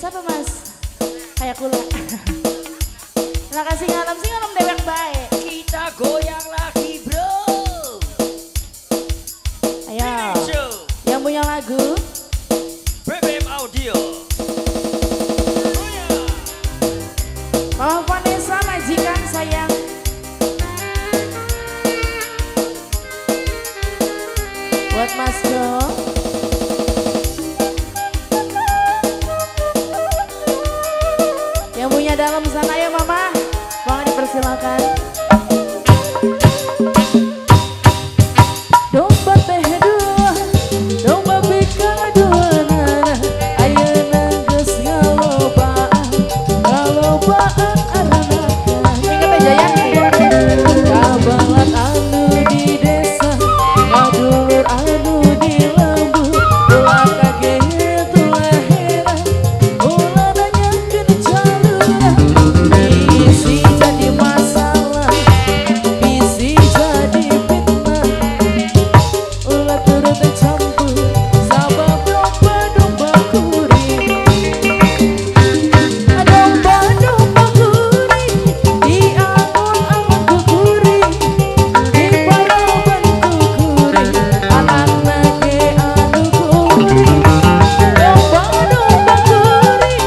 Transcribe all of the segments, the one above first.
Siapa mas? Kayak kula. Lah kasih ngalam sih ngalam dewek baik. Kita goyang lagi bro. Ayo. Yang punya lagu BBM Audio. Mama Vanessa majikan sayang. Buat Mas Jo. Yang punya dalam sana ya mama, mohon dipersilakan. Domba teh dua, domba bika dua nana, ayeuna geus galobaan aranakan. Ingat aja ya. Kabalat anu di desa, kadulur anu di lembu, ulah kaget ulah heran, ulah nanyakeun jalurah. Bisi jadi masalah, bisi jadi fitnah, ulah turut campur sabab domba kuring. Domba kuring diangon-angon ku kuring, diparaban ku kuring, anakna ge anu kuring. Domba kuring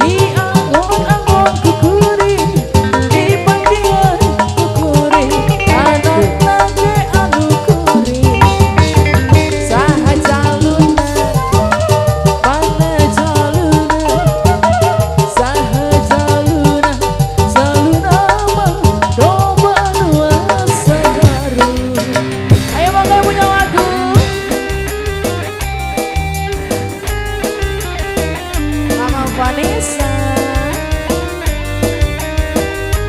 diangon-angon ku kuring, dipanggilan ku kuring, anakna ge anu kuring. Saha jaluna, mana jaluna, saha jaluna, jaluna mah domba anu asagaru. Ayo mangga yang punya lagu. Mama Vanessa.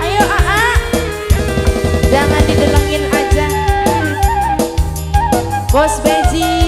Ayo Aa, jangan didelengin aja. Bos Beji.